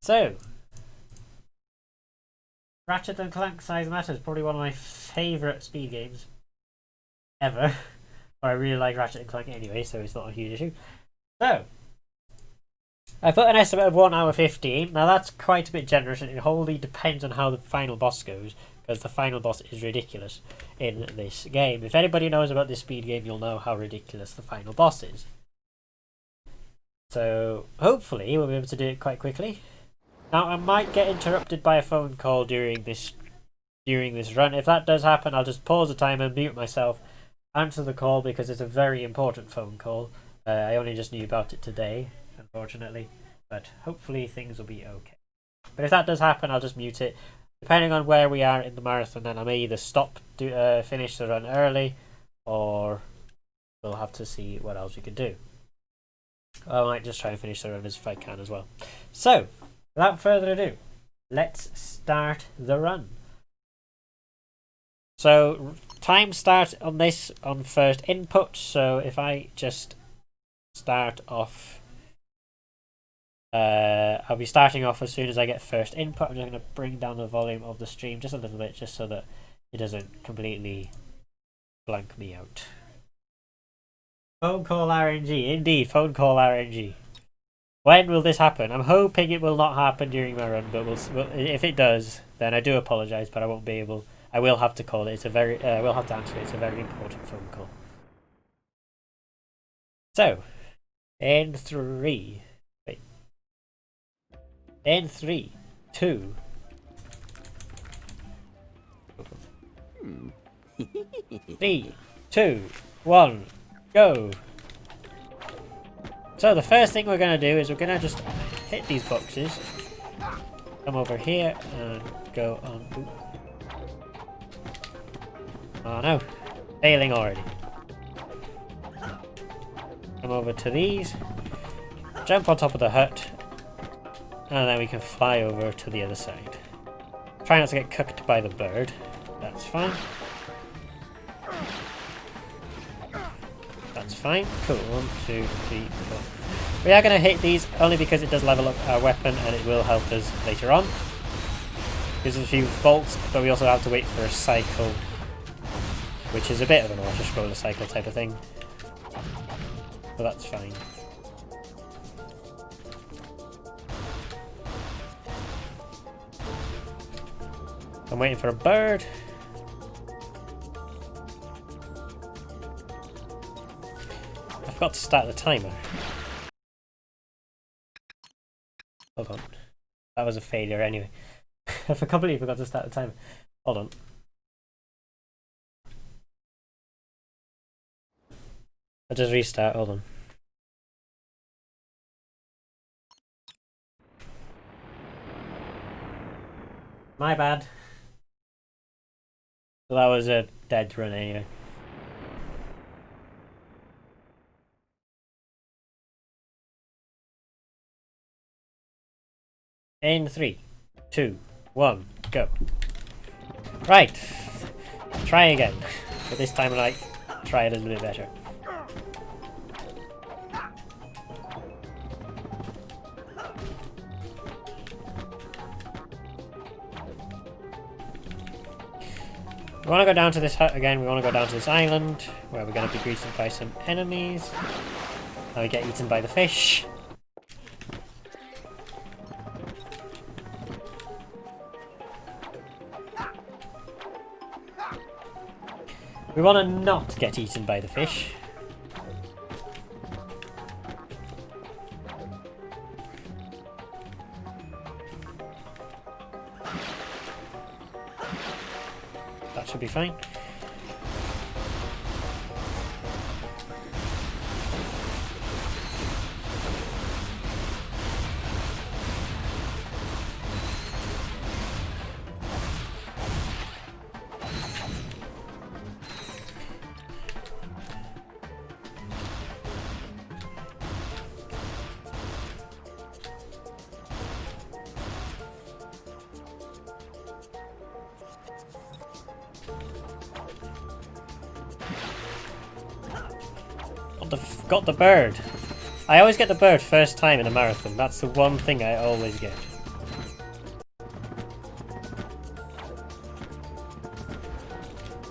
So, Ratchet and Clank Size Matter is probably one of my favourite speed games ever. But I really like Ratchet and Clank anyway, so it's not a huge issue. So, I put an estimate of 1 hour 15. Now that's quite a bit generous, and it wholly depends on how the final boss goes, because the final boss is ridiculous in this game. If anybody knows about this speed game, you'll know how ridiculous the final boss is. So, hopefully we'll be able to do it quite quickly. Now, I might get interrupted by a phone call during this run. If that does happen, I'll just pause the timer, mute myself, answer the call because it's a very important phone call. I only just knew about it today, unfortunately, but hopefully things will be okay. But if that does happen, I'll just mute it. Depending on where we are in the marathon, then I may either finish the run early, or we'll have to see what else we can do. I might just try and finish the run if I can as well. So, without further ado, let's start the run. So, time start on this on first input. So, if I just start off, I'll be starting off as soon as I get first input. I'm just going to bring down the volume of the stream just a little bit, just so that it doesn't completely blank me out. Phone call RNG, indeed, phone call RNG. When will this happen? I'm hoping it will not happen during my run, but if it does, then I do apologise, but I won't be able. I will have to call it. It's a very. I will have to answer it. It's a very important phone call. So, in 3, 2. 3, 2, 1. Go! So the first thing we're going to do is we're going to just hit these boxes, come over here and go on. Ooh. Oh no, failing already. Come over to these, jump on top of the hut, and then we can fly over to the other side. Try not to get cooked by the bird, that's fine. That's fine. Cool. 1, 2, 3, 4. We are going to hit these only because it does level up our weapon and it will help us later on. Gives us a few bolts, but we also have to wait for a cycle, which is a bit of an auto-scroller cycle type of thing. But that's fine. I'm waiting for a bird. I forgot to start the timer. Hold on. That was a failure anyway. I completely forgot to start the timer. Hold on. I'll just restart, hold on. My bad. So that was a dead run anyway. In 3, 2, 1, go. Right. Try again. But this time I like try it a little bit better. We want to go down to this hut again. We want to go down to this island where we're going to be greeted by some enemies. And we get eaten by the fish. We want to not get eaten by the fish. That should be fine. Got the bird. I always get the bird first time in a marathon. That's the one thing I always get.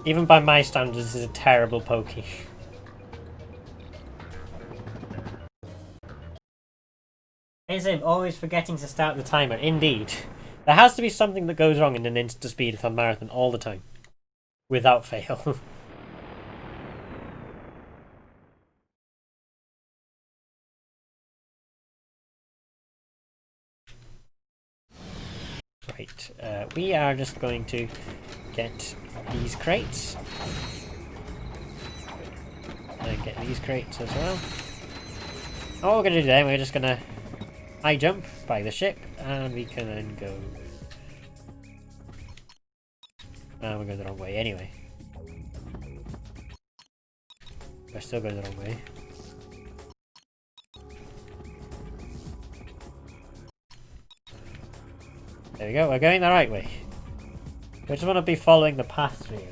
Even by my standards, this is a terrible pokey. InstaSim always forgetting to start the timer. Indeed. There has to be something that goes wrong in an InstaSpeedathon marathon all the time. Without fail. Right, we are just going to get these crates. And get these crates as well. And what we're going to do then, we're just going to high jump by the ship, and we can then go... we're going the wrong way anyway. We're still going the wrong way. There we go, we're going the right way. We just want to be following the path really.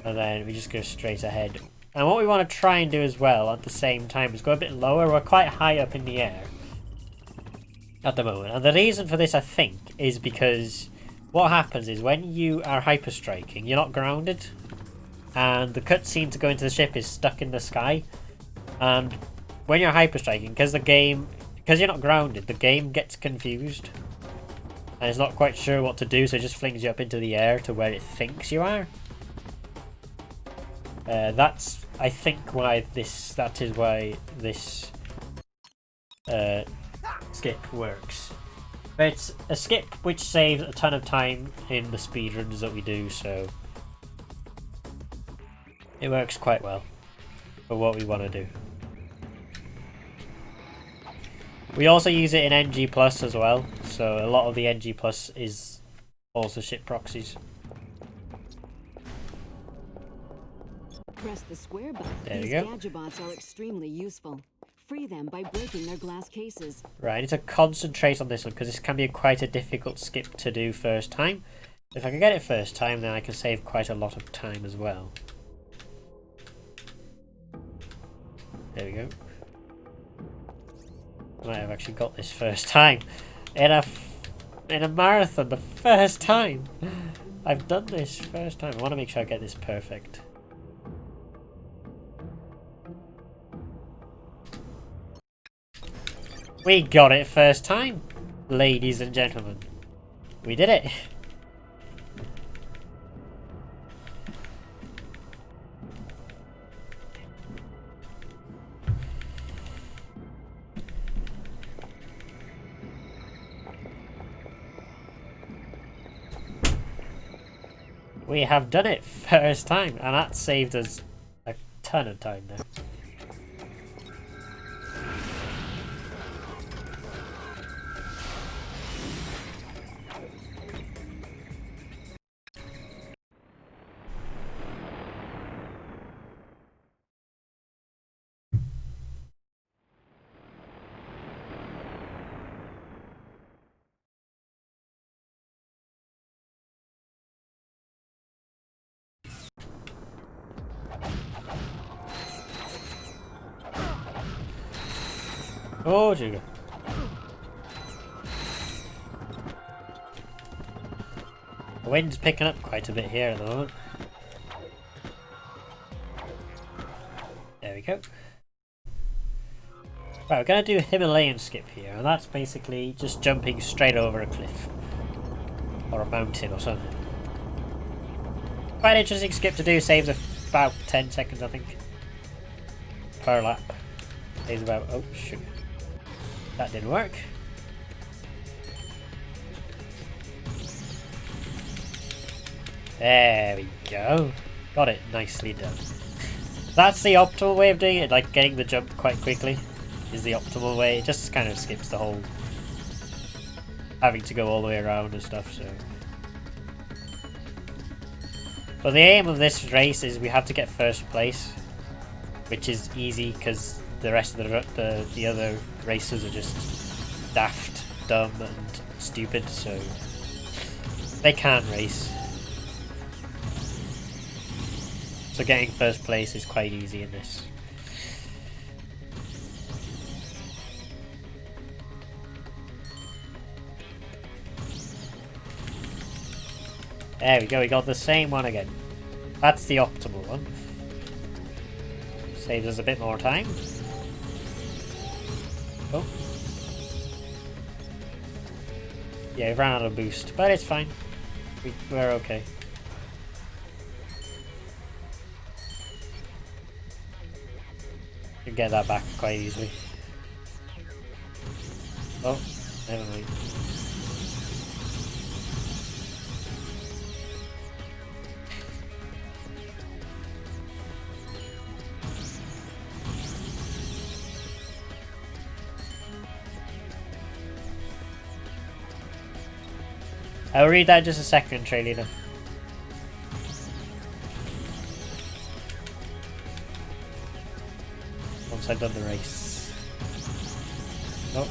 And then we just go straight ahead. And what we want to try and do as well at the same time is go a bit lower. We're quite high up in the air at the moment. And the reason for this, I think, is because what happens is when you are hyper striking, you're not grounded. And the cutscene to go into the ship is stuck in the sky. And when you're hyper striking, because you're not grounded, the game gets confused. And it's not quite sure what to do, so it just flings you up into the air to where it thinks you are. That's, I think, why that is why this skip works. But it's a skip which saves a ton of time in the speedruns that we do, so it works quite well for what we want to do. We also use it in NG Plus as well, so a lot of the NG Plus is also ship proxies. Press the square button. There we These go. gadgets are extremely useful. Free them by breaking their glass cases. Right, I need to concentrate on this one because this can be quite a difficult skip to do first time. If I can get it first time, then I can save quite a lot of time as well. There we go. I might have actually got this first time in a marathon. The first time I've done this first time. I want to make sure I get this perfect. We got it first time, ladies and gentlemen. We did it. We have done it first time, and that saved us a ton of time now. Oh, Jigga. The wind's picking up quite a bit here at the moment. There we go. Right, we're going to do a Himalayan skip here, and that's basically just jumping straight over a cliff. Or a mountain or something. Quite an interesting skip to do, saves about 10 seconds I think. Per lap. Saves about, oh shoot. That didn't work. There we go. Got it nicely done. That's the optimal way of doing it, like getting the jump quite quickly is the optimal way. It just kind of skips the whole having to go all the way around and stuff, so. But the aim of this race is we have to get first place, which is easy because the rest of the other racers are just daft, dumb and stupid, so they can't race. So getting first place is quite easy in this. There we go, we got the same one again. That's the optimal one. Saves us a bit more time. Oh. Yeah, we ran out of boost, but it's fine. We're okay. You can get that back quite easily. Oh, never mind. I'll read that in just a second, Trailina. Once I've done the race. Oh.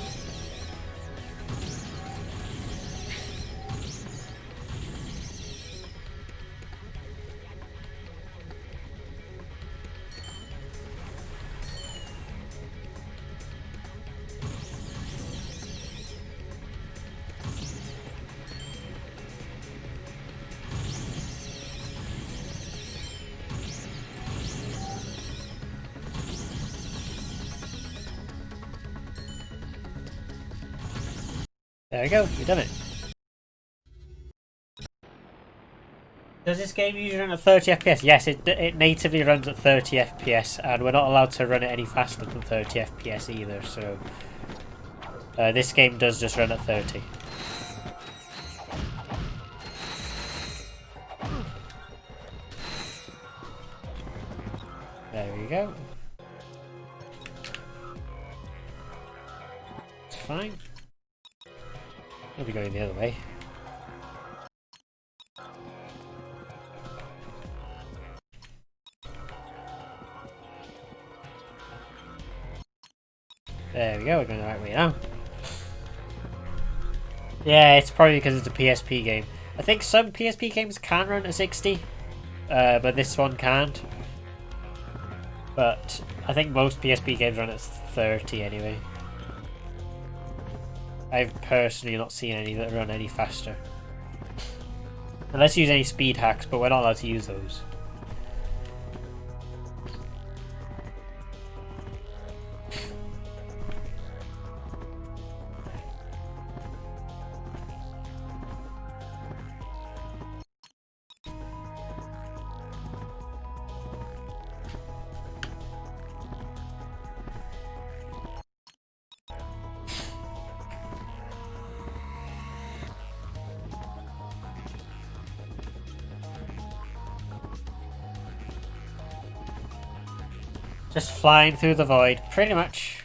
There we go, we've done it. Does this game usually run at 30 FPS? Yes, it natively runs at 30 FPS, and we're not allowed to run it any faster than 30 FPS either, so... this game does just run at 30. There we go. It's fine. I'll be going the other way. There we go, we're going the right way now. Yeah, it's probably because it's a PSP game. I think some PSP games can run at 60, but this one can't. But I think most PSP games run at 30 anyway. I've personally not seen any that run any faster. Unless you use any speed hacks, but we're not allowed to use those. Just flying through the void, pretty much.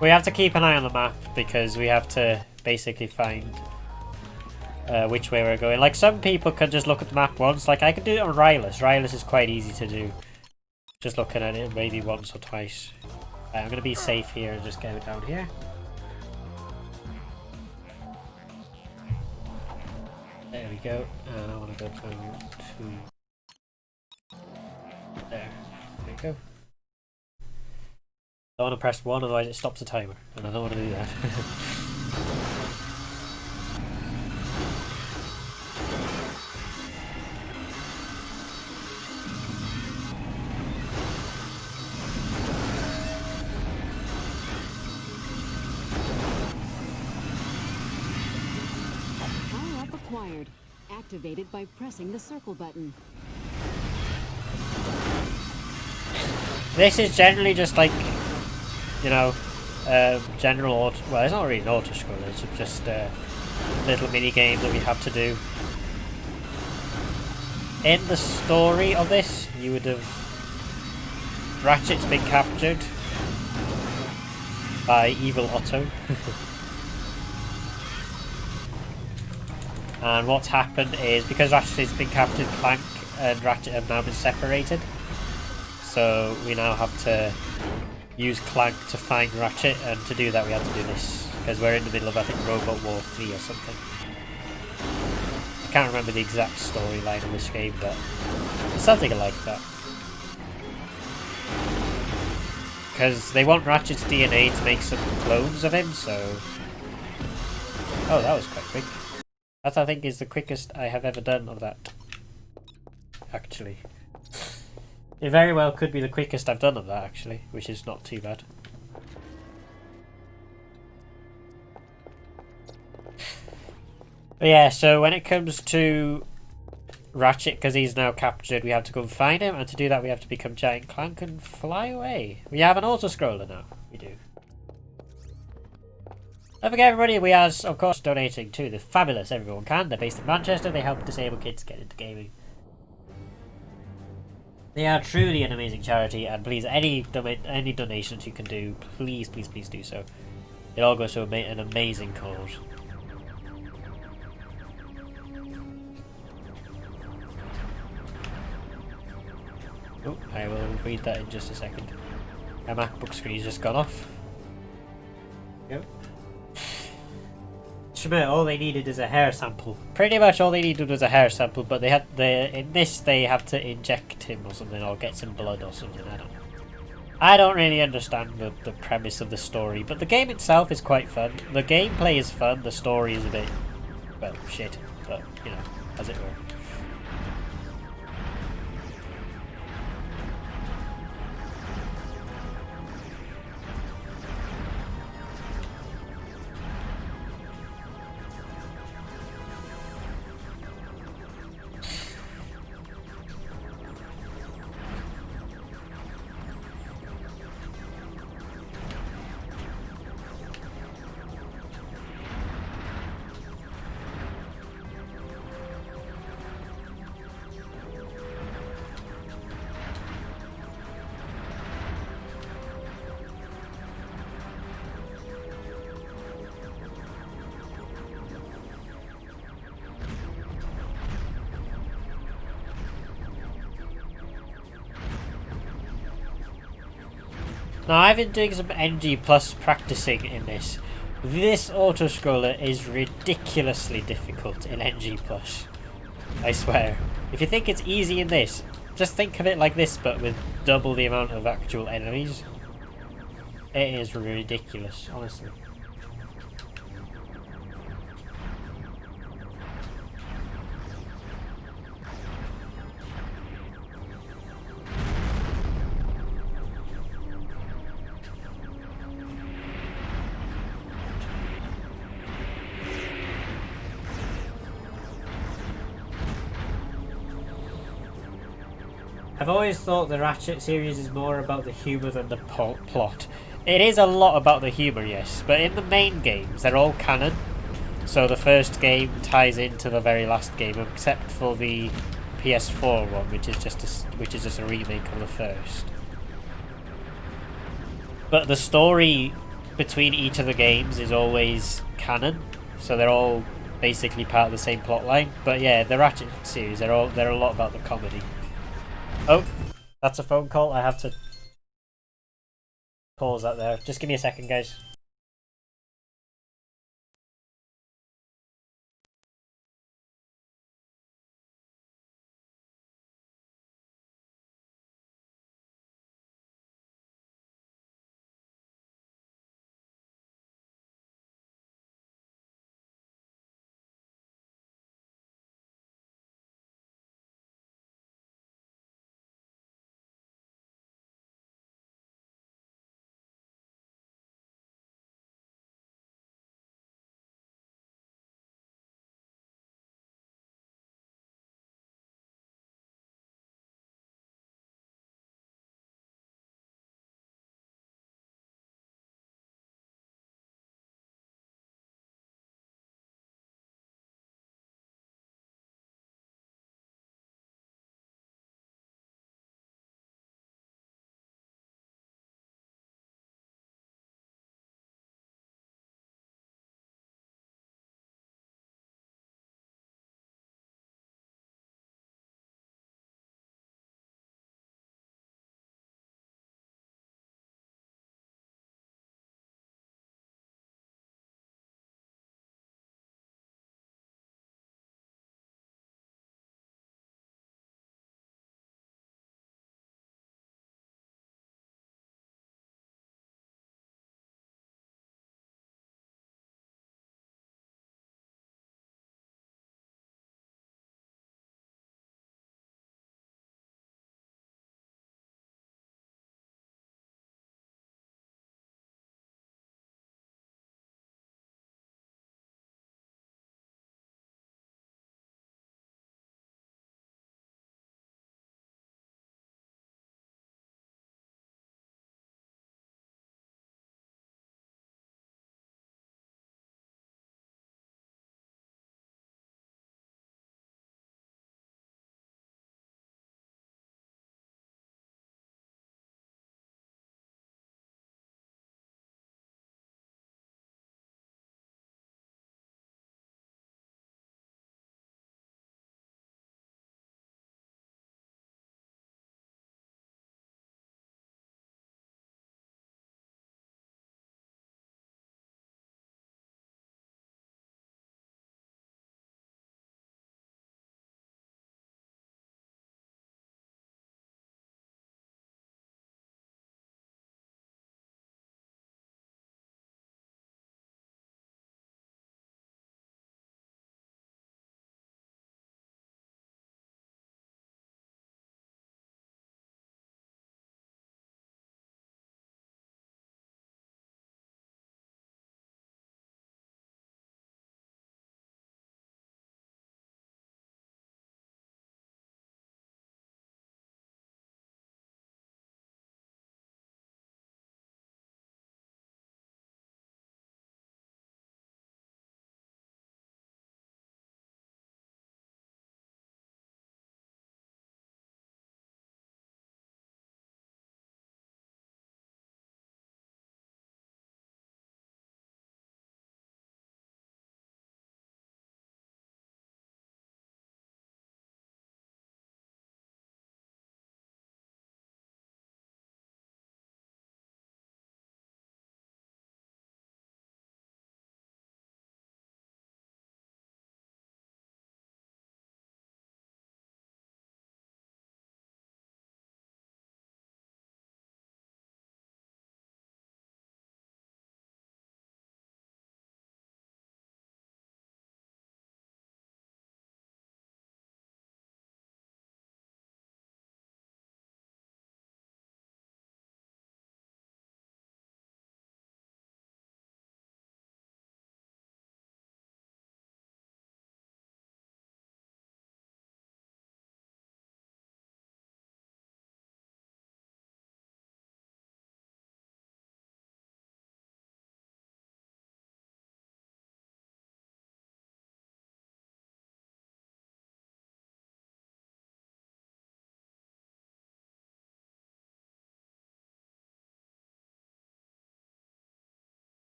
We have to keep an eye on the map because we have to basically find which way we're going. Like, some people can just look at the map once. Like, I can do it on Rylus. Rylus is quite easy to do. Just looking at it maybe once or twice. I'm going to be safe here and just go down here. There we go, and I want to go to... There we go. I want to press 1, otherwise it stops the timer, and I don't want to do that. Power-up acquired. Activated by pressing the circle button. This is generally just like, you know, general auto. Well, it's not really an auto scroller. It's just a little mini game that we have to do. In the story of this, you would have Ratchet's been captured by evil Otto. And what's happened is, because Ratchet's been captured, Clank and Ratchet have now been separated. So we now have to use Clank to find Ratchet, and to do that we have to do this. Because we're in the middle of, I think, Robot War 3 or something. I can't remember the exact storyline of this game, but it's something like that. Because they want Ratchet's DNA to make some clones of him, so Oh, that was quite quick. That, I think, is the quickest I have ever done of that. Actually. It very well could be the quickest I've done of that, actually, which is not too bad. But yeah, so when it comes to Ratchet, because he's now captured, we have to go and find him, and to do that we have to become Giant Clank and fly away. We have an auto-scroller now. We do. Don't forget, everybody, we are, of course, donating to the fabulous Everyone Can. They're based in Manchester. They help disabled kids get into gaming. They are truly an amazing charity, and please, any donations you can do, please, please, please do so. It all goes to an amazing cause. Oh, I will read that in just a second. My MacBook screen's just gone off. Yep. Schmidt, all they needed is a hair sample. Pretty much all they needed was a hair sample, but in this they have to inject him or something, or get some blood or something. I don't know. I don't really understand the premise of the story, but the game itself is quite fun. The gameplay is fun. The story is a bit, well, shit, but you know, as it were. Now, I've been doing some NG Plus practicing in this. This auto-scroller is ridiculously difficult in NG Plus. I swear. If you think it's easy in this, just think of it like this, but with double the amount of actual enemies. It is ridiculous, honestly. I've always thought the Ratchet series is more about the humour than the plot. It is a lot about the humour, yes, but in the main games, they're all canon. So the first game ties into the very last game, except for the PS4 one, which is just a remake of the first. But the story between each of the games is always canon, so they're all basically part of the same plot line. But yeah, the Ratchet series, they're a lot about the comedy. Oh, that's a phone call. I have to pause that there. Just give me a second, guys.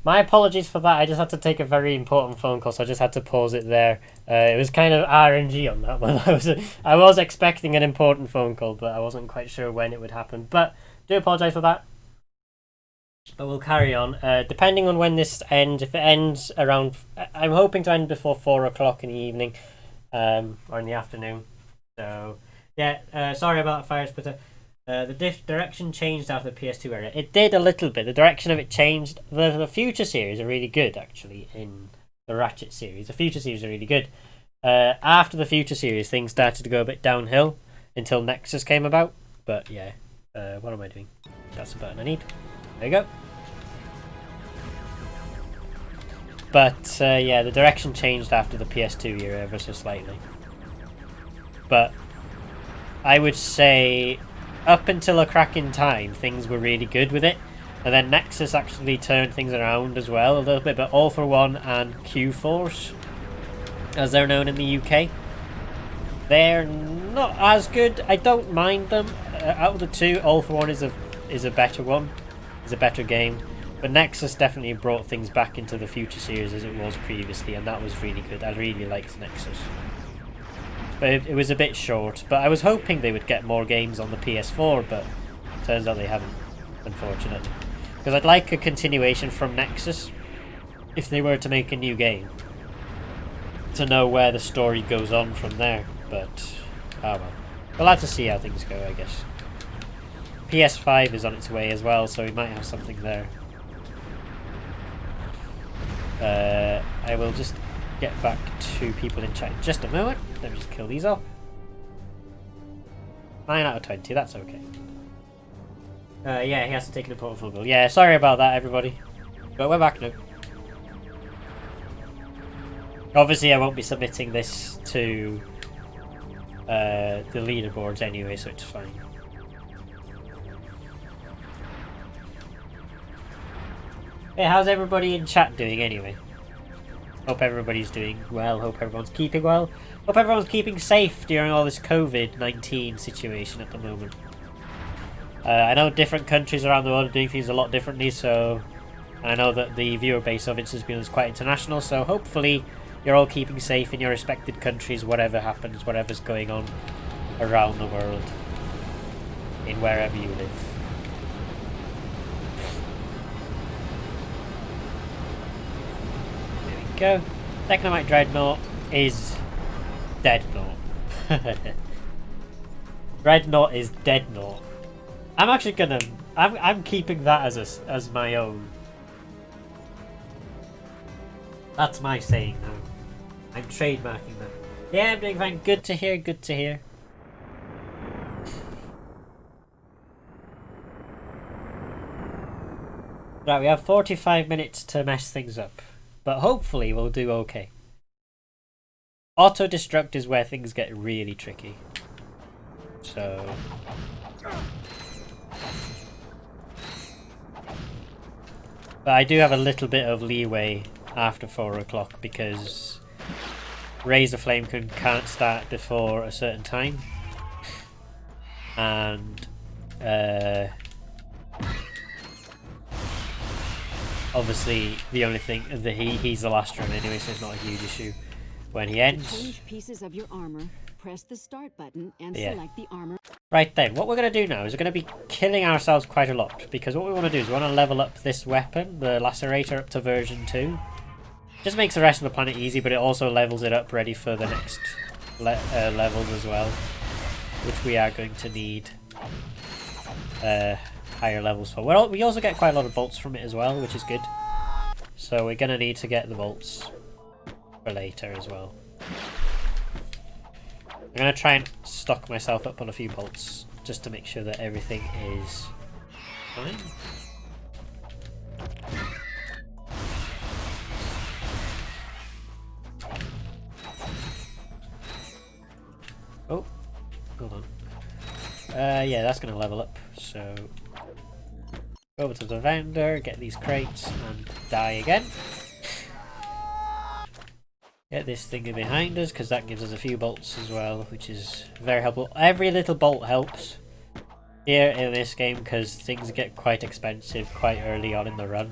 My apologies for that. I just had to take a very important phone call, so I just had to pause it there. It was kind of RNG on that one. I was expecting an important phone call, but I wasn't quite sure when it would happen. But do apologise for that. But we'll carry on. Depending on when this ends, if it ends around, I'm hoping to end before 4 o'clock in the evening, or in the afternoon. So yeah, sorry about that, Fire Splitter. The direction changed after the PS2 era. It did a little bit. The direction of it changed. The Future series are really good, actually, in the Ratchet series. The Future series are really good. After the Future series, things started to go a bit downhill until Nexus came about. But yeah, what am I doing? That's the button I need. There you go. But yeah, the direction changed after the PS2 era ever so slightly. But I would say up until a crack in time, things were really good with it. And then Nexus actually turned things around as well a little bit. But All For One and Q-Force, as they're known in the UK, they're not as good. I don't mind them. Out of the two, All For One is a better one. Is a better game. But Nexus definitely brought things back into the Future series as it was previously, and that was really good. I really liked Nexus. But it was a bit short. But I was hoping they would get more games on the PS4, but turns out they haven't, unfortunately. Because I'd like a continuation from Nexus, if they were to make a new game, to know where the story goes on from there. But, oh well. We'll have to see how things go, I guess. PS5 is on its way as well, so we might have something there. I will just get back to people in chat in just a moment. Let me just kill these off. 9 out of 20, that's okay. Yeah, he has to take an important phone call. Yeah, sorry about that, everybody. But we're back now. Obviously, I won't be submitting this to the leaderboards anyway, so it's fine. Hey, how's everybody in chat doing anyway? Hope everybody's doing well, hope everyone's keeping well. Hope everyone's keeping safe during all this COVID-19 situation at the moment. I know different countries around the world are doing things a lot differently, so I know that the viewer base of InstaSpeedathon is quite international, so hopefully you're all keeping safe in your respected countries, whatever happens, whatever's going on around the world, in wherever you live. Go. Technomite Dreadnought is Deadnought. Dreadnought is Deadnought. I'm actually gonna. I'm keeping that as my own. That's my saying now. I'm trademarking that. Yeah, I'm doing fine. Good to hear. Good to hear. Right, we have 45 minutes to mess things up. But hopefully we'll do okay. Auto-destruct is where things get really tricky. So... But I do have a little bit of leeway after 4 o'clock because Razor Flame can't start before a certain time. And... obviously, the only thing that he's the last run anyway, so it's not a huge issue when he ends. Change pieces of your armor. Press the start button and select the armor. Right then, what we're going to do now is we're going to be killing ourselves quite a lot, because what we want to do is we want to level up this weapon, the Lacerator, up to version 2. Just makes the rest of the planet easy, but it also levels it up ready for the next levels as well, which we are going to need higher levels for. Well, we also get quite a lot of bolts from it as well, which is good. So we're going to need to get the bolts for later as well. I'm going to try and stock myself up on a few bolts just to make sure that everything is fine. Oh, hold on. Yeah, that's going to level up. So, go over to the vendor, get these crates, and die again. Get this thing behind us, because that gives us a few bolts as well, which is very helpful. Every little bolt helps here in this game, because things get quite expensive quite early on in the run.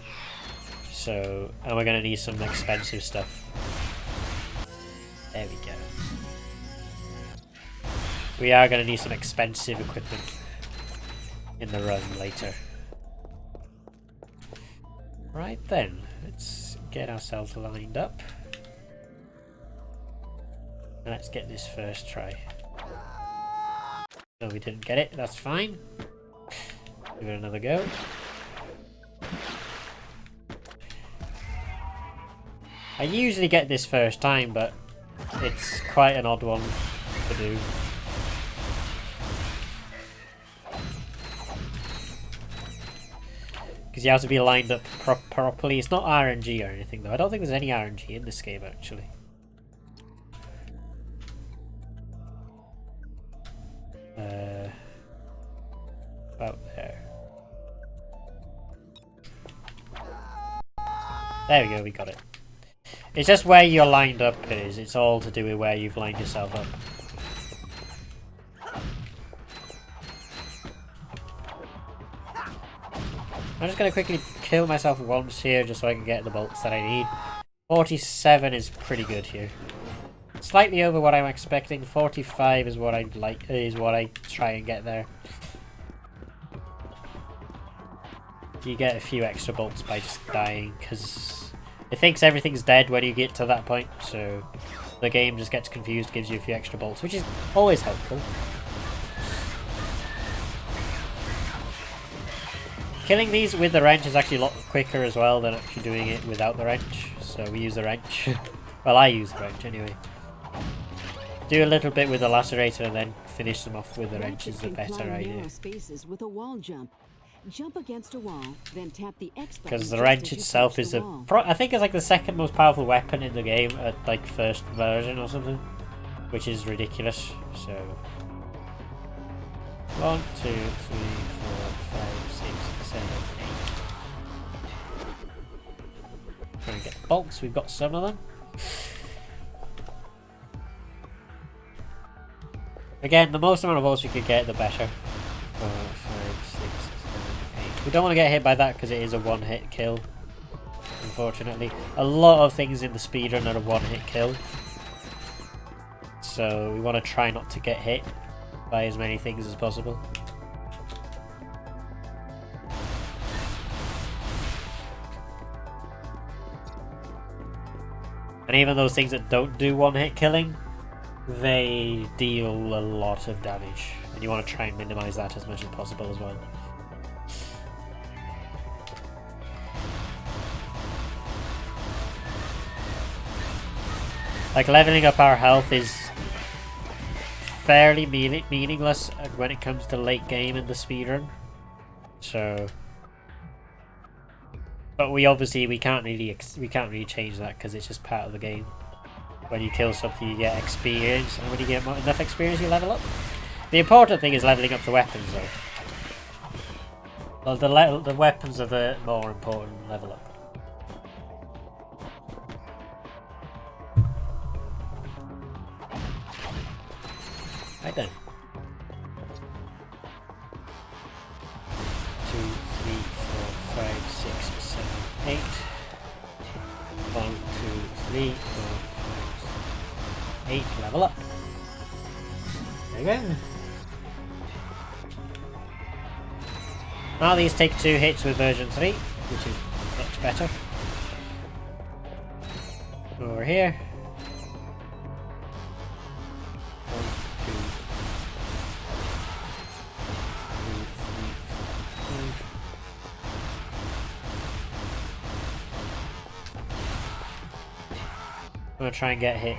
So, and we're gonna need some expensive stuff. There we go. We are gonna need some expensive equipment in the run later. Right then, let's get ourselves lined up. And let's get this first try. No, we didn't get it, that's fine. Give it another go. I usually get this first time, but it's quite an odd one to do. Because you have to be lined up properly. It's not RNG or anything though. I don't think there's any RNG in this game actually. About there. There we go, we got it. It's just where you're lined up it is. It's all to do with where you've lined yourself up. I'm just going to quickly kill myself once here just so I can get the bolts that I need. 47 is pretty good here. Slightly over what I'm expecting. 45 is what I'd like, is what I try and get there. You get a few extra bolts by just dying because it thinks everything's dead when you get to that point, so the game just gets confused, gives you a few extra bolts, which is always helpful. Killing these with the wrench is actually a lot quicker as well than actually doing it without the wrench, so we use the wrench. Well, I use the wrench anyway. Do a little bit with the lacerator and then finish them off with the wrench is the better idea. Spaces with a wall jump. Jump against a wall, then tap the X button. Because the wrench itself is I think it's like the second most powerful weapon in the game at like first version or something, which is ridiculous. So 1, 2, 3, 4, 5, 6, 7, 8. Trying to get bolts. We've got some of them. Again, the most amount of bolts we could get, the better. 4, 5, 6, 7, 8. We don't want to get hit by that because it is a one-hit kill. Unfortunately, a lot of things in the speedrun are a one-hit kill, so we want to try not to get hit by as many things as possible. And even those things that don't do one-hit killing, they deal a lot of damage, and you want to try and minimize that as much as possible as well. Like, leveling up our health is fairly meaningless when it comes to late game in the speedrun. So, but we can't really change that because it's just part of the game. When you kill something, you get experience, and when you get enough experience, you level up. The important thing is leveling up the weapons, though. Well, the weapons are the more important level up. Right then. 2, 3, 4, 5, 6, 7, 8. 1, 2, 3, 4, 5, 8. Level up. There you go. Now these take 2 hits with version 3, which is much better. Over here. 1, 2, 3, 4, 5. I'm gonna try and get hit,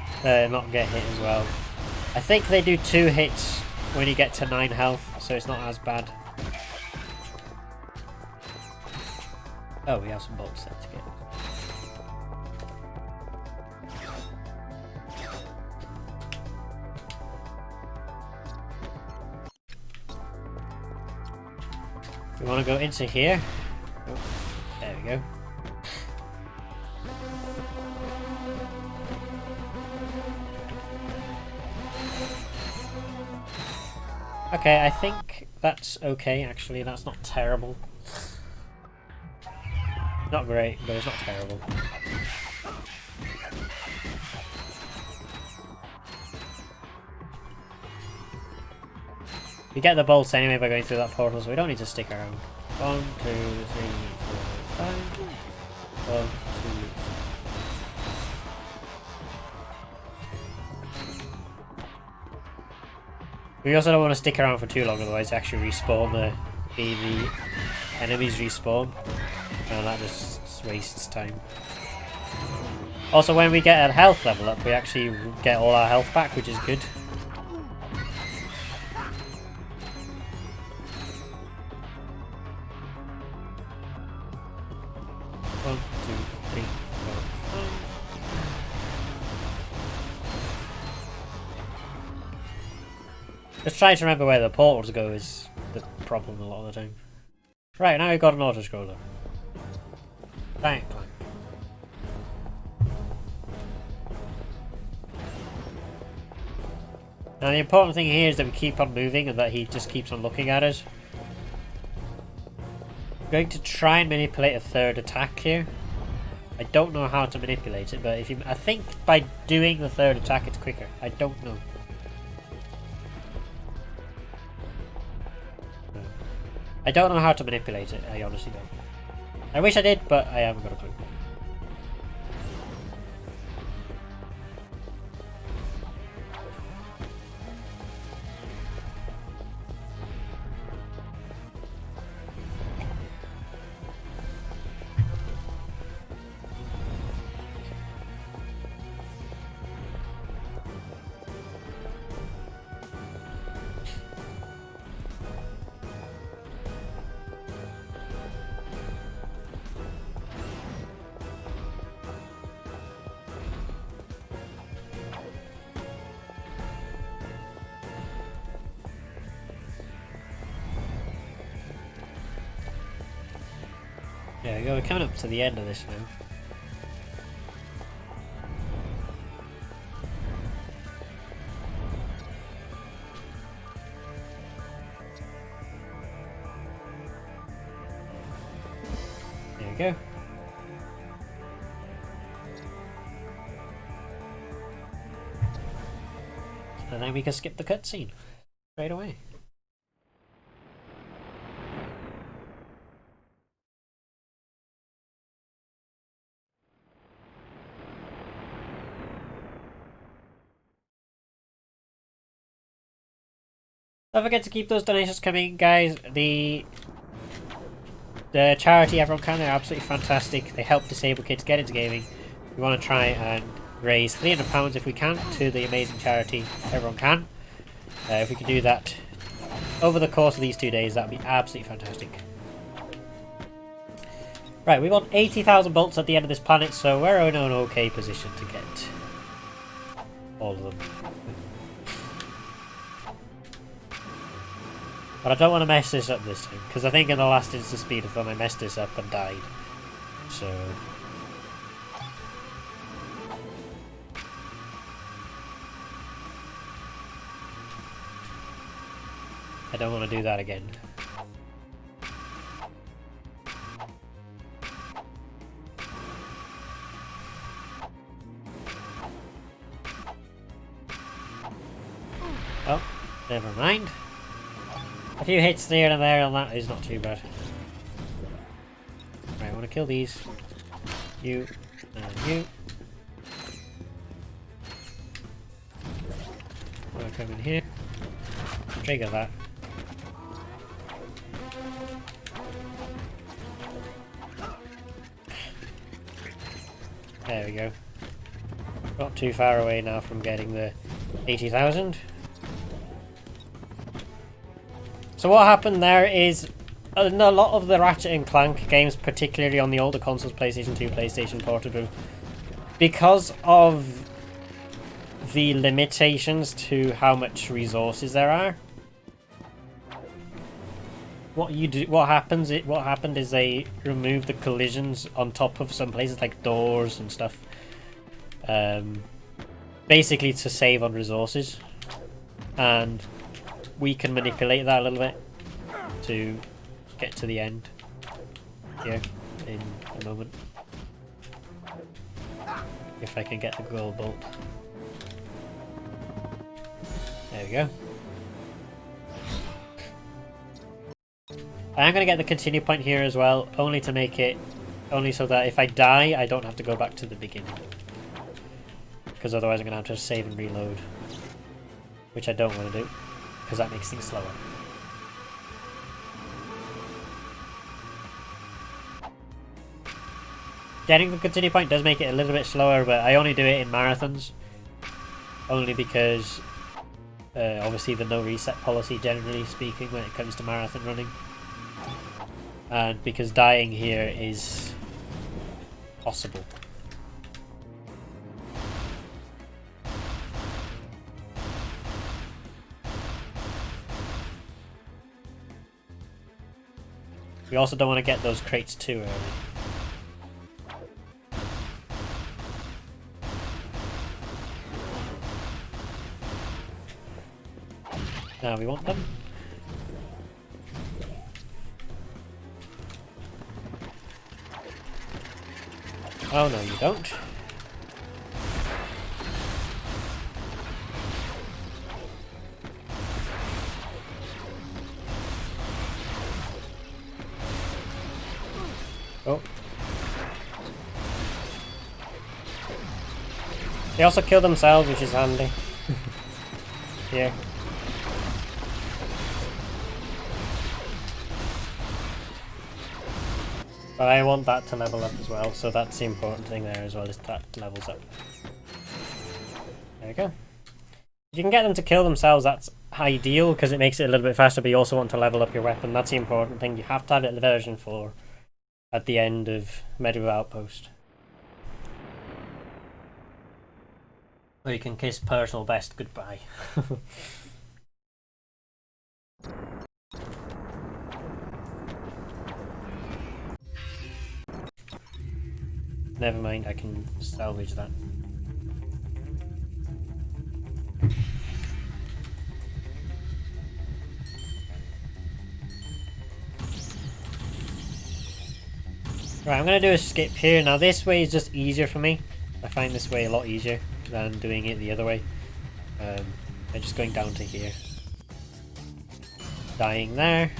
not get hit as well. I think they do 2 hits when you get to 9 health, so it's not as bad. Oh, we have some bolts there to get. We want to go into here. Oh, there we go. Okay, I think that's okay, actually. That's not terrible. Not great, but it's not terrible. We get the bolts anyway by going through that portal, so we don't need to stick around. 1, 2, 3, 4, 5. 1, 2. We also don't want to stick around for too long, otherwise they actually respawn the enemies respawn, and that just wastes time. Also, when we get a health level up, we actually get all our health back, which is good. One, two, three, four, five. Just trying to remember where the portals go is the problem a lot of the time. Right, now we've got an auto-scroller. Clank, clank. Now the important thing here is that we keep on moving and that he just keeps on looking at us. I'm going to try and manipulate a third attack here. I don't know how to manipulate it, but I think by doing the third attack it's quicker. I don't know. I don't know how to manipulate it, I honestly don't. I wish I did, but I haven't got a clue. There we go, we're coming up to the end of this now. There we go. And then we can skip the cutscene straight away. Don't forget to keep those donations coming, guys. The charity EveryoneCan, they're absolutely fantastic. They help disabled kids get into gaming. We want to try and raise £300 if we can to the amazing charity EveryoneCan. If we can do that over the course of these 2 days, that would be absolutely fantastic. Right, we want 80,000 bolts at the end of this planet, so we're in an okay position to get all of them. But I don't want to mess this up this time, because I think in the last InstaSpeedathon I messed this up and died. So I don't want to do that again. Oh, never mind. A few hits here and there, and that is not too bad. Right, I want to kill these. You and you. I'm going to come in here. Trigger that. There we go. Not too far away now from getting the 80,000. So what happened there is, in a lot of the Ratchet and Clank games, particularly on the older consoles, PlayStation 2, PlayStation Portable, because of the limitations to how much resources there are, what happened is they removed the collisions on top of some places like doors and stuff, basically to save on resources, and we can manipulate that a little bit to get to the end here. in a moment. If I can get the gold bolt. There we go. I am going to get the continue point here as well, only to make it, only so that if I die, I don't have to go back to the beginning. Because otherwise I'm going to have to save and reload. Which I don't want to do, because that makes things slower. Getting the continue point does make it a little bit slower, but I only do it in marathons. Only because, obviously the no reset policy, generally speaking, when it comes to marathon running. And because dying here is possible. We also don't want to get those crates too early. Now we want them. Oh no, you don't. Oh. They also kill themselves, which is handy. Here. But I want that to level up as well, so that's the important thing there as well, is that levels up. There we go. If you can get them to kill themselves, that's ideal, because it makes it a little bit faster, but you also want to level up your weapon. That's the important thing. You have to have it at version 4 at the end of Medieval Outpost. Or you can kiss personal best goodbye. Never mind, I can salvage that. Right, I'm going to do a skip here. Now this way is just easier for me. I find this way a lot easier than doing it the other way. I'm just going down to here. Dying there.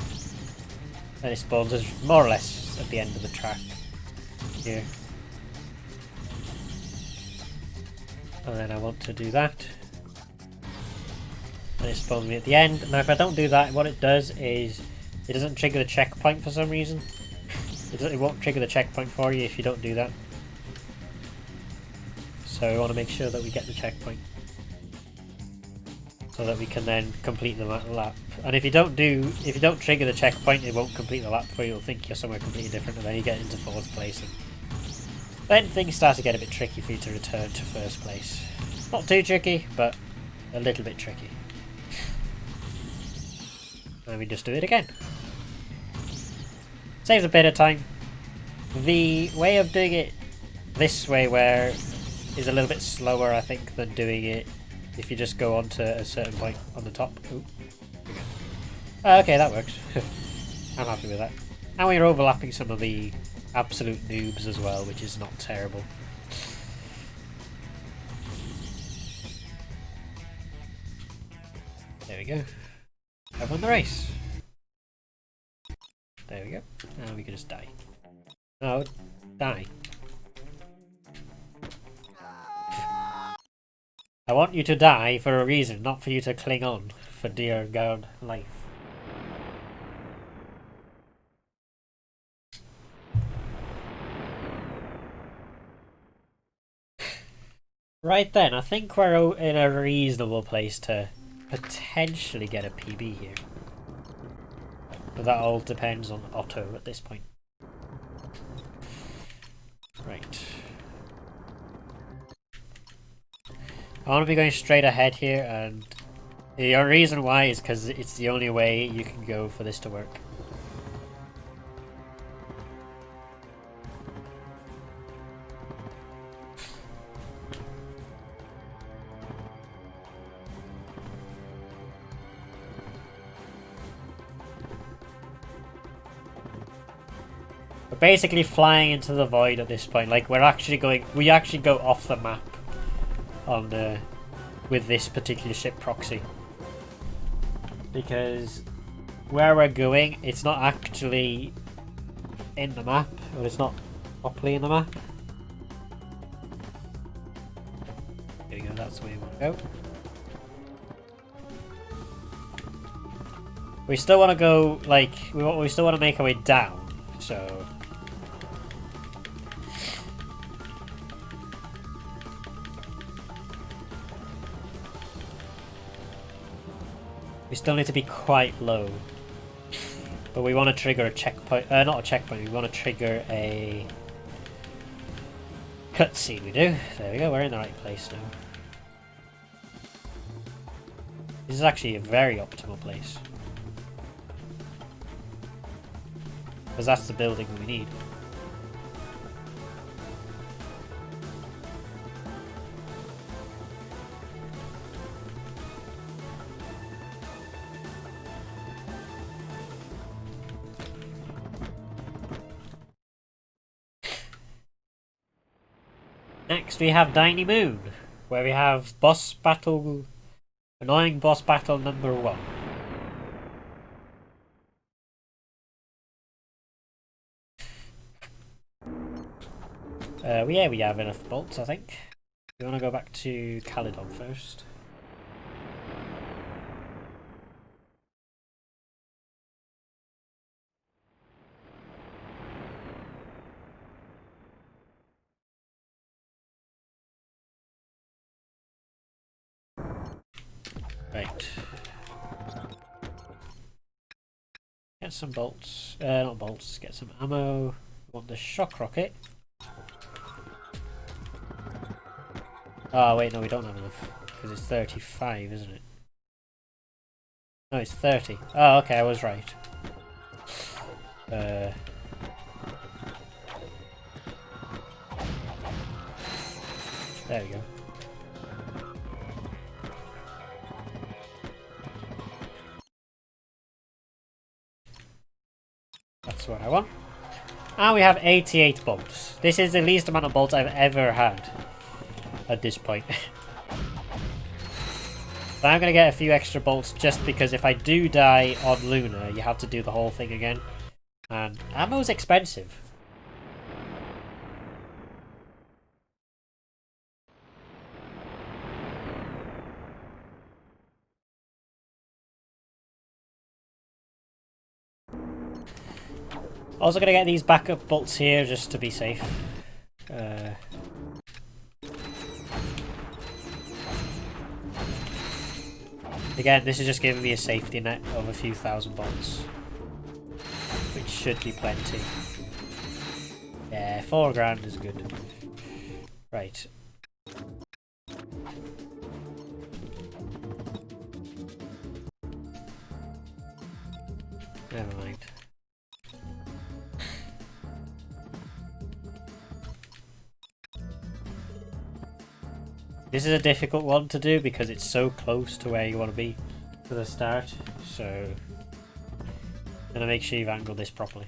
And it spawns us more or less at the end of the track. Here. And then I want to do that. And it spawns me at the end. Now if I don't do that, what it does is it doesn't trigger the checkpoint for some reason. It won't trigger the checkpoint for you if you don't do that. So we want to make sure that we get the checkpoint. So that we can then complete the lap. And if you don't trigger the checkpoint, it won't complete the lap for you. It'll think you're somewhere completely different, and then you get into 4th place. And then things start to get a bit tricky for you to return to 1st place. Not too tricky, but a little bit tricky. And we just do it again. Saves a bit of time. The way of doing it this way is a little bit slower, I think, than doing it if you just go on to a certain point on the top. Ooh. Okay, that works. I'm happy with that. And we're overlapping some of the absolute noobs as well, which is not terrible. There we go. I've won the race. There we go. Now we can just die. No, die. I want you to die for a reason, not for you to cling on for dear God life. Right then, I think we're in a reasonable place to potentially get a PB here. But that all depends on Otto at this point. Right. I want to be going straight ahead here, and the reason why is because it's the only way you can go for this to work. We're basically flying into the void at this point. Like, we actually go off the map on with this particular ship proxy. Because where we're going, it's not actually in the map, or it's not properly in the map. There we go, that's the way we want to go. We still want to go, like, we still want to make our way down, so... We still need to be quite low. But we want to trigger a checkpoint, not a checkpoint, we want to trigger a cutscene, we do. There we go, we're in the right place now. This is actually a very optimal place. Because that's the building we need. Next we have Diny Moon, where we have annoying boss battle number 1. Yeah, we have enough bolts, I think. We want to go back to Caledon first. Right. Get some bolts. Not bolts, get some ammo. We want the shock rocket. Oh, wait, no, we don't have enough. Because it's 35, isn't it? No, it's 30. Oh, okay, I was right. There we go. That's what I want. And we have 88 bolts. This is the least amount of bolts I've ever had at this point. But I'm going to get a few extra bolts just because if I do die on Luna, you have to do the whole thing again. And ammo's expensive. Also going to get these backup bolts here just to be safe. Again, this is just giving me a safety net of a few thousand bolts, which should be plenty. Yeah, 4 grand is good. Right. Never mind. This is a difficult one to do because it's so close to where you want to be for the start, so I'm gonna make sure you've angled this properly.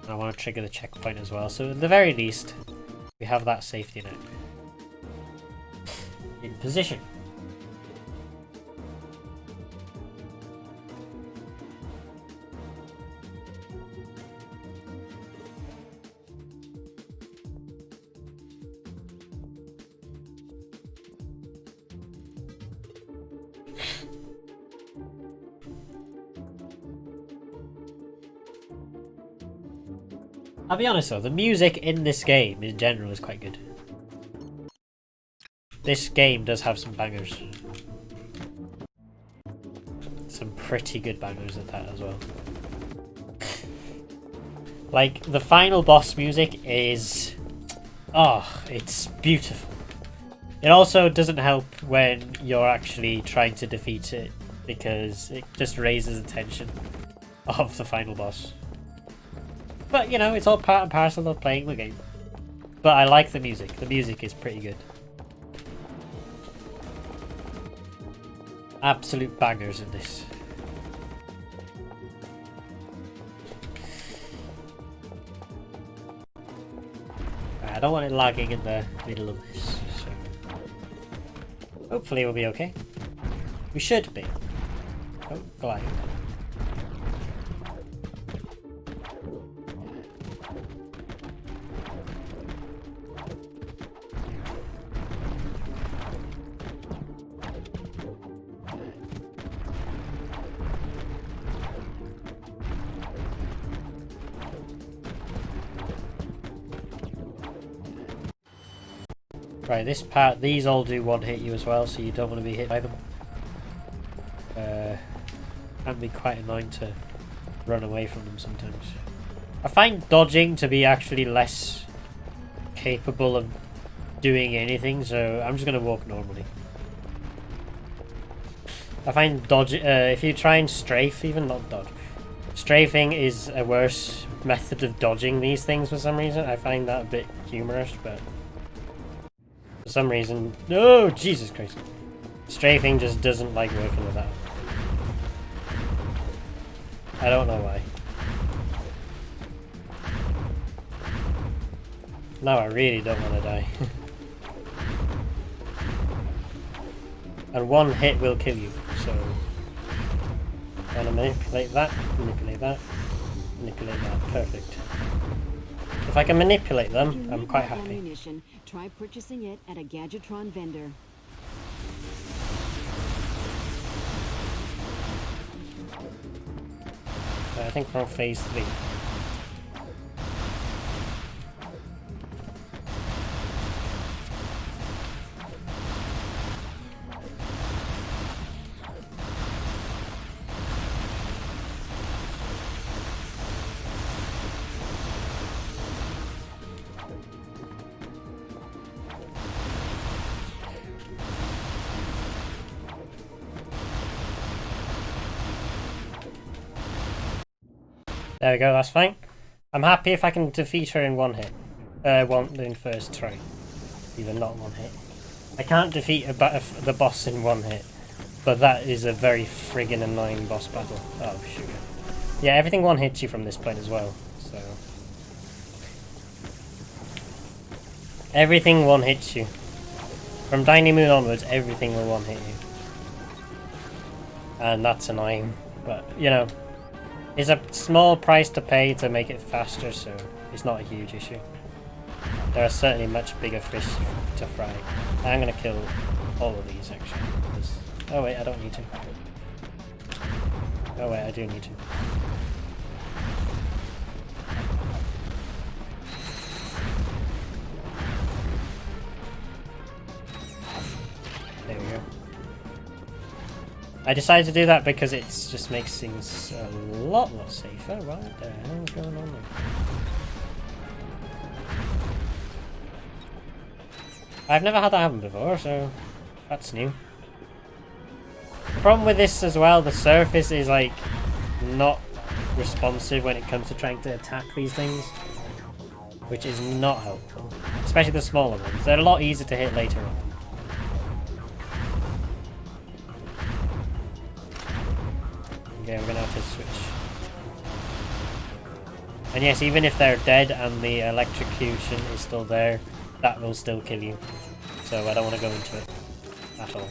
I want to trigger the checkpoint as well, so at the very least we have that safety net in position. I'll be honest though, the music in this game in general is quite good. This game does have some bangers. Some pretty good bangers at that as well. Like, the final boss music is... oh, it's beautiful. It also doesn't help when you're actually trying to defeat it, because it just raises the tension of the final boss. But, you know, it's all part and parcel of playing the game. But I like the music. The music is pretty good. Absolute bangers in this. don't want it lagging in the middle of this. So hopefully we'll be okay. We should be. Oh, glide. Right, this part, these all do one hit you as well, so you don't want to be hit by them. Can be quite annoying to run away from them sometimes. I find dodging to be actually less capable of doing anything, so I'm just going to walk normally. I find dodge, if you try and strafe, even not dodge, strafing is a worse method of dodging these things for some reason. I find that a bit humorous, but for some reason, no, Jesus Christ, strafing just doesn't like working with that. I don't know why. Now I really don't want to die. And one hit will kill you, so want to manipulate that, manipulate that, manipulate that. Perfect. If I can manipulate them, I'm quite happy. Ammunition, try purchasing it at a Gadgetron vendor. I think we're on phase 3. There we go, that's fine. I'm happy if I can defeat her in one hit. In first try. Even not one hit. I can't defeat the boss in one hit. But that is a very friggin' annoying boss battle. Oh, sugar. Yeah, everything one hits you from this point as well, so... Everything one hits you. From Tiny Moon onwards, everything will one hit you. And that's annoying, but, you know... It's a small price to pay to make it faster, so it's not a huge issue. There are certainly much bigger fish to fry. I'm gonna kill all of these actually. Oh wait, I don't need to. Oh wait, I do need to. There we go. I decided to do that because it just makes things a lot more safer. What the hell is going on there? I've never had that happen before, so that's new. The problem with this as well, the surface is like not responsive when it comes to trying to attack these things, which is not helpful. Especially the smaller ones. They're a lot easier to hit later on. Okay, we're gonna have to switch. And yes, even if they're dead and the electrocution is still there, that will still kill you. So I don't want to go into it at all.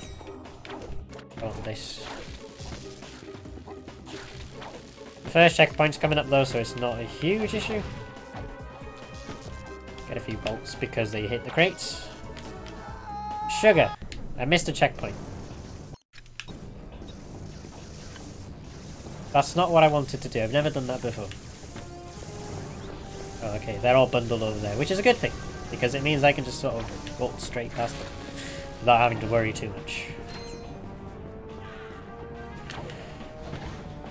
I want this. The first checkpoint's coming up though, so it's not a huge issue. Get a few bolts because they hit the crates. Sugar! I missed a checkpoint. That's not what I wanted to do. I've never done that before. Oh, okay, they're all bundled over there, which is a good thing, because it means I can just sort of walk straight past them without having to worry too much.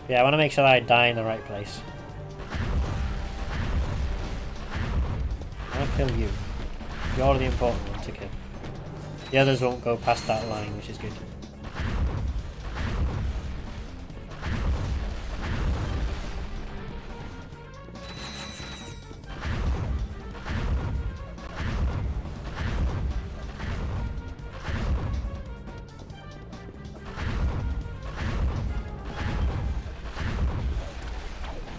Yeah, I want to make sure that I die in the right place. I'll kill you. You're the important one to kill. The others won't go past that line, which is good.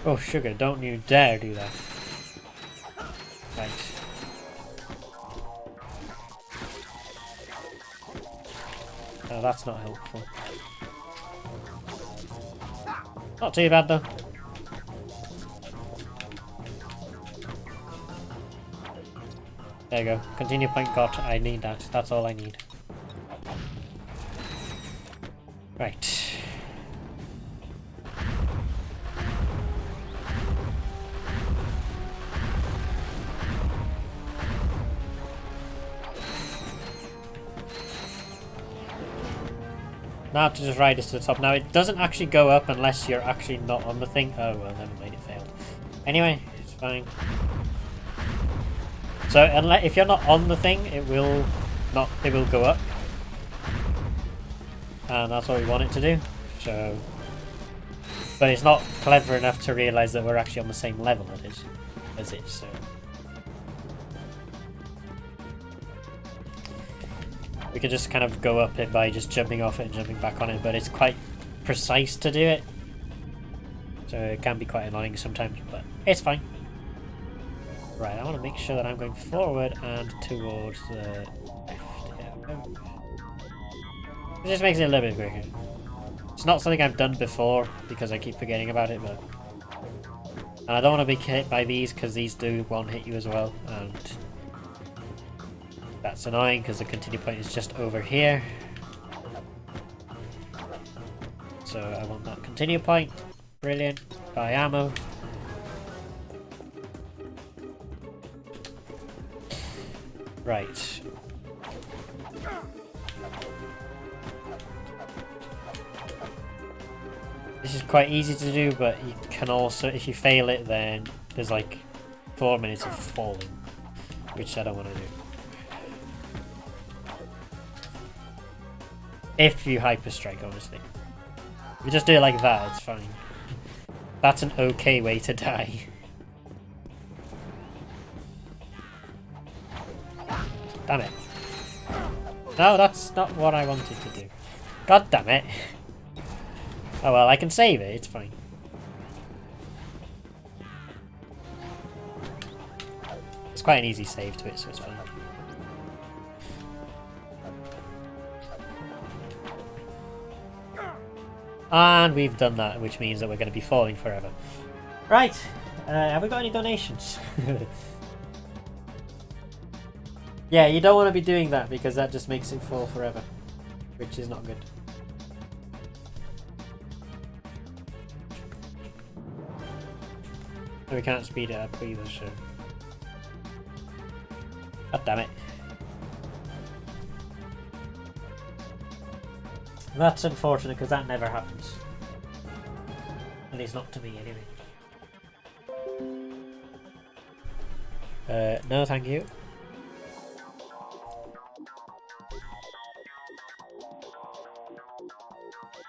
Oh, sugar, don't you dare do that. Right. So that's not helpful. Not too bad though. There you go. Continue point got. I need that. That's all I need. Right. Now to just ride this to the top. Now it doesn't actually go up unless you're actually not on the thing. Oh well, never mind, it failed. Anyway, it's fine. So unless if you're not on the thing, it will go up. And that's what we want it to do. So, but it's not clever enough to realise that we're actually on the same level as it. So. We could just kind of go up it by just jumping off it and jumping back on it, but it's quite precise to do it. So it can be quite annoying sometimes, but it's fine. Right, I want to make sure that I'm going forward and towards the left. It just makes it a little bit quicker. It's not something I've done before because I keep forgetting about it, but... And I don't want to be hit by these because these do one-hit you as well, and... That's annoying because the continue point is just over here. So I want that continue point. Brilliant. Buy ammo. Right. This is quite easy to do, but you can also, if you fail it, then there's like 4 minutes of falling, which I don't want to do. If you hyper strike, honestly. If you just do it like that, it's fine. That's an okay way to die. Damn it. No, that's not what I wanted to do. God damn it. Oh well, I can save it, it's fine. It's quite an easy save to it, so it's fine. And we've done that, which means that we're going to be falling forever. Right, have we got any donations? Yeah, you don't want to be doing that because that just makes it fall forever, which is not good. And we can't speed it up either, so... God damn it. That's unfortunate because that never happens. At least not to me, anyway. No, thank you.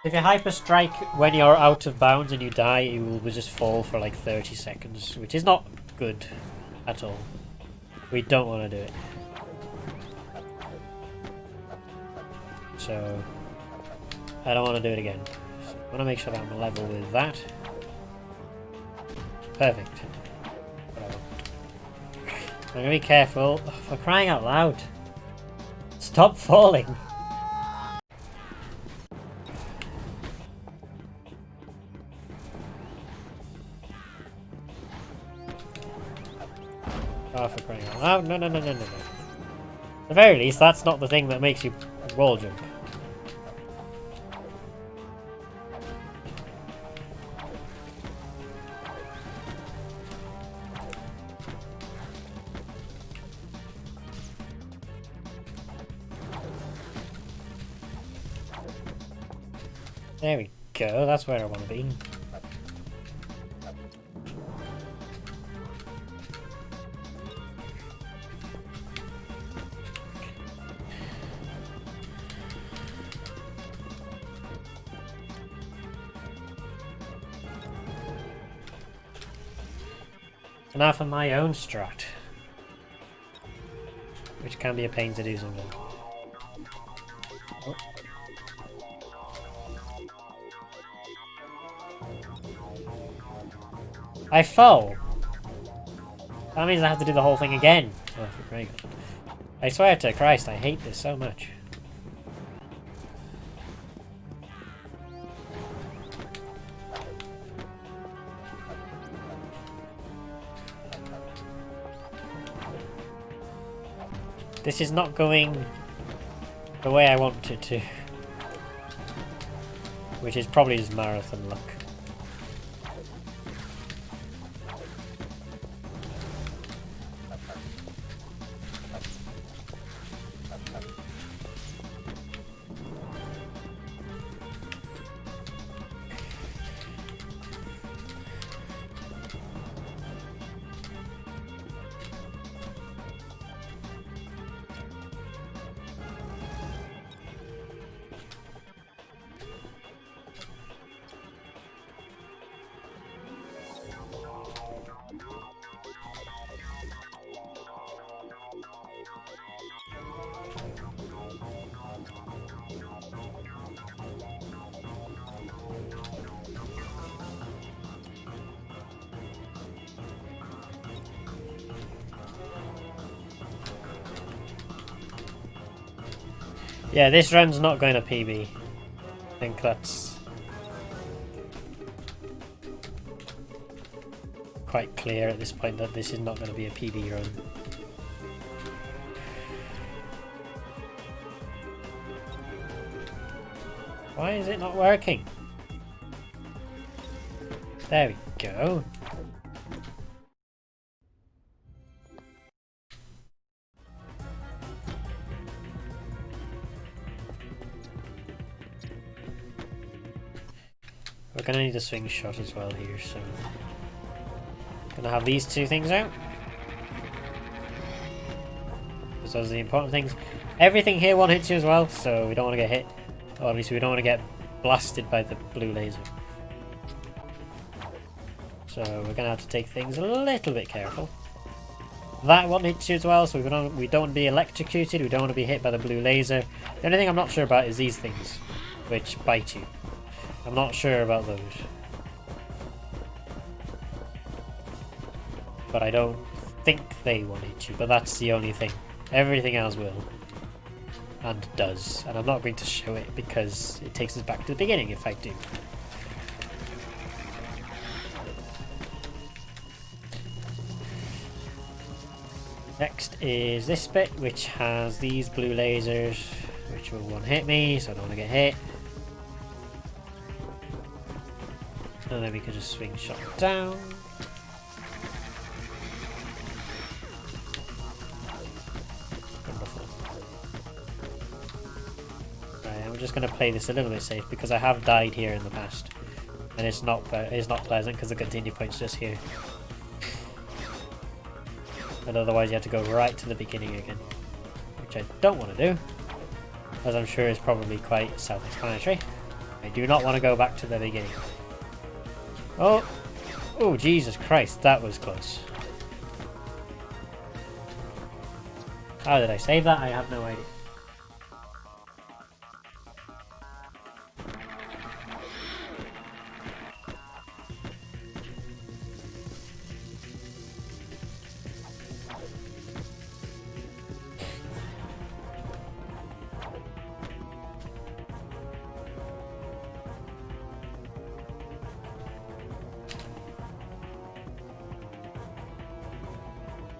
If you hyper strike when you're out of bounds and you die, you will just fall for like 30 seconds, which is not good at all. We don't want to do it. So... I don't want to do it again. So I want to make sure that I'm level with that. Perfect. Whatever. I'm going to be careful. Oh, for crying out loud. Stop falling. Oh, for crying out loud. No, no, no, no, no, no. At the very least, that's not the thing that makes you wall jump. There we go, that's where I want to be. So now for my own strat, which can be a pain to do sometimes. Oh. I fall. That means I have to do the whole thing again. Oh, for crying out loud. I swear to Christ, I hate this so much. This is not going the way I want it to. Which is probably just marathon luck. Yeah, this run's not going to PB. I think that's quite clear at this point that this is not going to be a PB run. Why is it not working? There we go. We're gonna need a swing shot as well here, so gonna have these two things out. Because those are the important things. Everything here one hits you as well, so we don't want to get hit. Or at least we don't want to get blasted by the blue laser. So we're gonna have to take things a little bit careful. That one hits you as well, so we don't want to be electrocuted, we don't want to be hit by the blue laser. The only thing I'm not sure about is these things, which bite you. I'm not sure about those. But I don't think they won't hit you, but that's the only thing. Everything else will. And does. And I'm not going to show it because it takes us back to the beginning if I do. Next is this bit, which has these blue lasers, which will one hit me, so I don't want to get hit. And then we can just swing shot down. Wonderful. Right, I'm just going to play this a little bit safe because I have died here in the past, and it's not pleasant because the continue point's just here. And otherwise you have to go right to the beginning again, which I don't want to do, as I'm sure is probably quite self-explanatory. I do not want to go back to the beginning. Oh! Oh, Jesus Christ, that was close. How did I save that? I have no idea.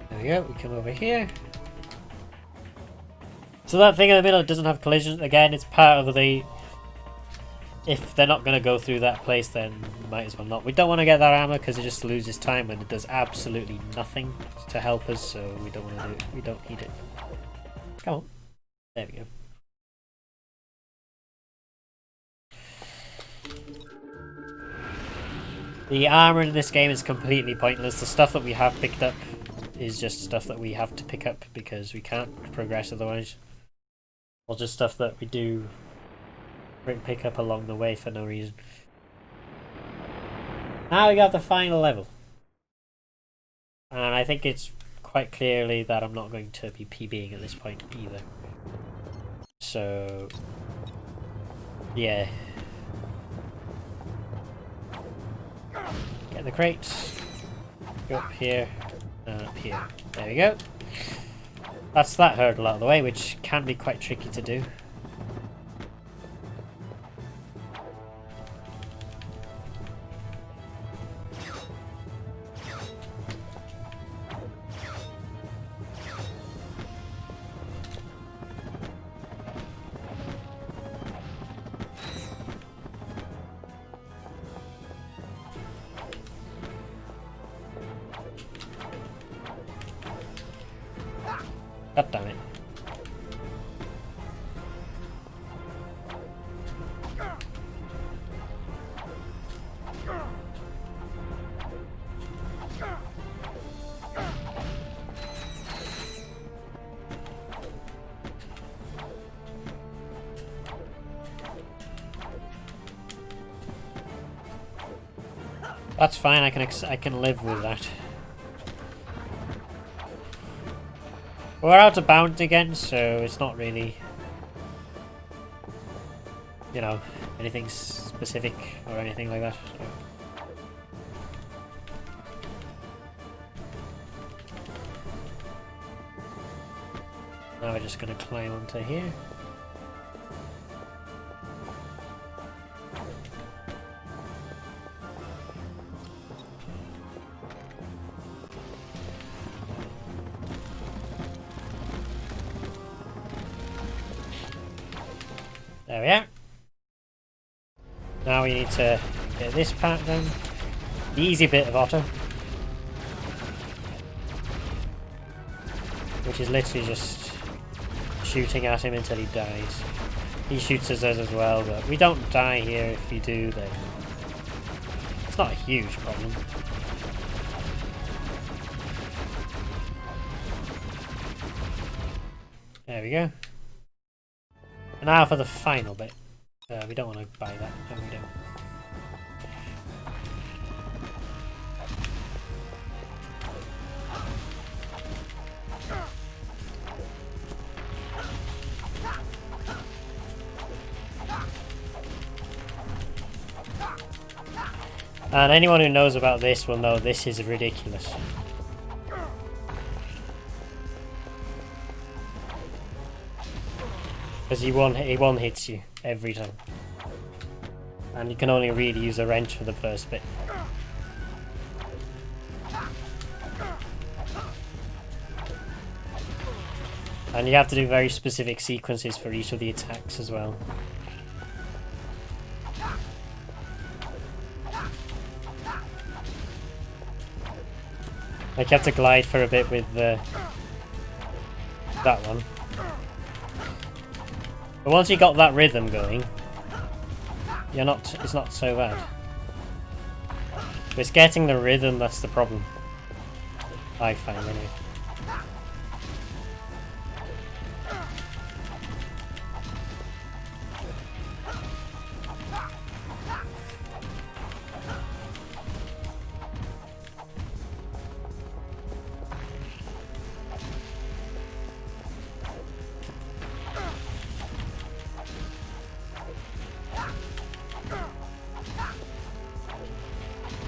There we go, we come over here. So that thing in the middle doesn't have collision. Again, it's part of the... If they're not going to go through that place, then might as well not. We don't want to get that armor because it just loses time and it does absolutely nothing to help us, so we don't want to do it. We don't need it. Come on. There we go. The armor in this game is completely pointless. The stuff that we have picked up is just stuff that we have to pick up because we can't progress otherwise. Or just stuff that we do pick up along the way for no reason. Now we got the final level. And I think it's quite clearly that I'm not going to be PBing at this point either. So... yeah. Get the crates. Go up here. And up here. There we go. That's that hurdle out of the way, which can be quite tricky to do. God damn it. That's fine. I can live with that. We're out of bounds again, so it's not really, you know, anything specific or anything like that. So. Now we're just gonna climb onto here. There we are. Now we need to get this part done. The easy bit of Otto. Which is literally just shooting at him until he dies. He shoots at us as well, but we don't die here. If you do, then it's not a huge problem. There we go. And now for the final bit. We don't want to buy that, and we don't. And anyone who knows about this will know this is ridiculous. Because he one hits you every time. And you can only really use a wrench for the first bit. And you have to do very specific sequences for each of the attacks as well. Like you have to glide for a bit with that one. But once you got that rhythm going, it's not so bad. But it's getting the rhythm that's the problem. I find anyway.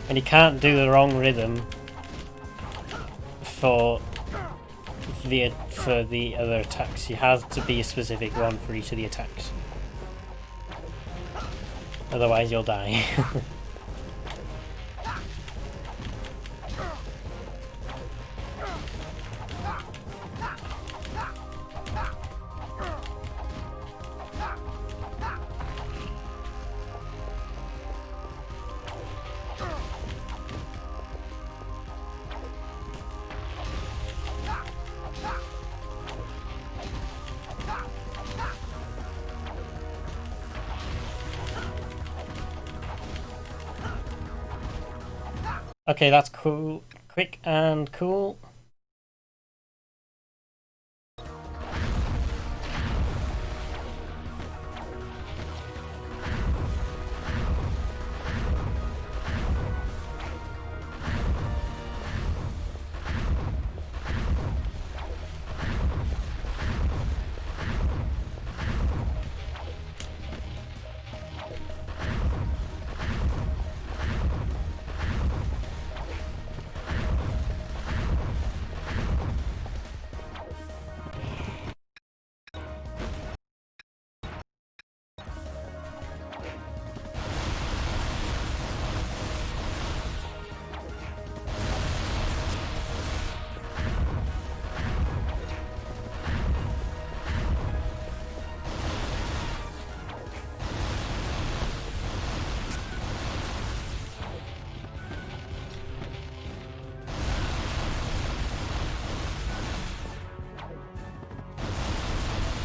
And you can't do the wrong rhythm for the other attacks. You have to be a specific one for each of the attacks. Otherwise you'll die. Okay, that's cool. Quick and cool.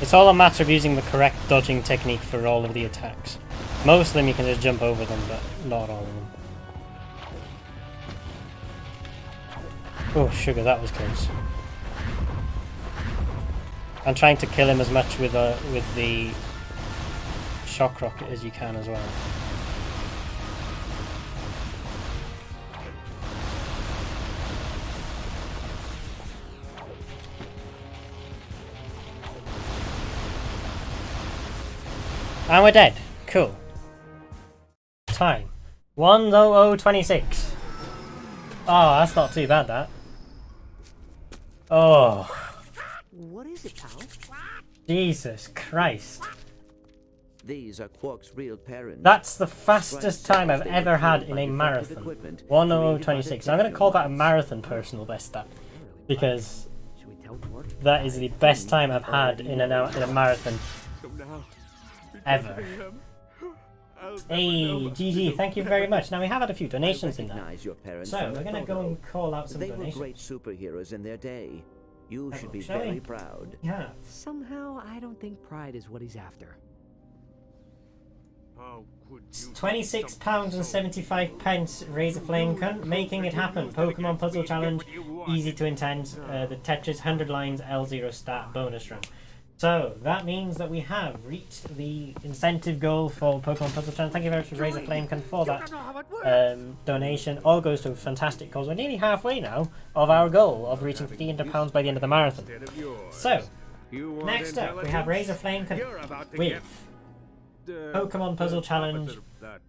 It's all a matter of using the correct dodging technique for all of the attacks. Most of them you can just jump over them, but not all of them. Oh, sugar, that was close. And trying to kill him as much with the shock rocket as you can as well. And we're dead. Cool. Time 1:00:26. Oh, that's not too bad, that. Oh. What is it, pal? Jesus Christ. These are Quark's real parents. That's the fastest time I've ever had in a marathon. 1:00:26. I'm going to call that a marathon personal best stat. Because that is the best time I've had in a marathon ever. Hey, GG, thank you very much. Now we have had a few donations in that. So we're going to go and call out some They were donations. great superheroes in their day. You should be shall we? very proud. Yeah. Somehow, I don't think pride is what he's after. £26.75 Razor Flame Cunt, making it happen. Pokemon Puzzle Challenge, easy to intend. The Tetris 100 lines L0 stat bonus run. So that means that we have reached the incentive goal for Pokemon Puzzle Challenge. Thank you very much to Razor Flame Cunt for that donation. All goes to a fantastic cause. We're nearly halfway now of our goal of reaching £300 by the end of the marathon. So next up we have Razor Flame Cunt with Pokemon Puzzle Challenge,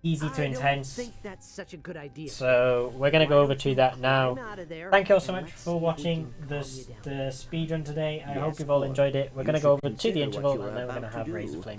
easy to intense. I don't think that's such a good idea. So we're going to go over to that now. I'm out of there. Thank you all so And much let's for see if we watching can the calm you down. speedrun today. I hope Yes, you've all Lord. enjoyed it. We're You going to go should over to the consider what interval you are and then we're going to about to have do. Razor Flame.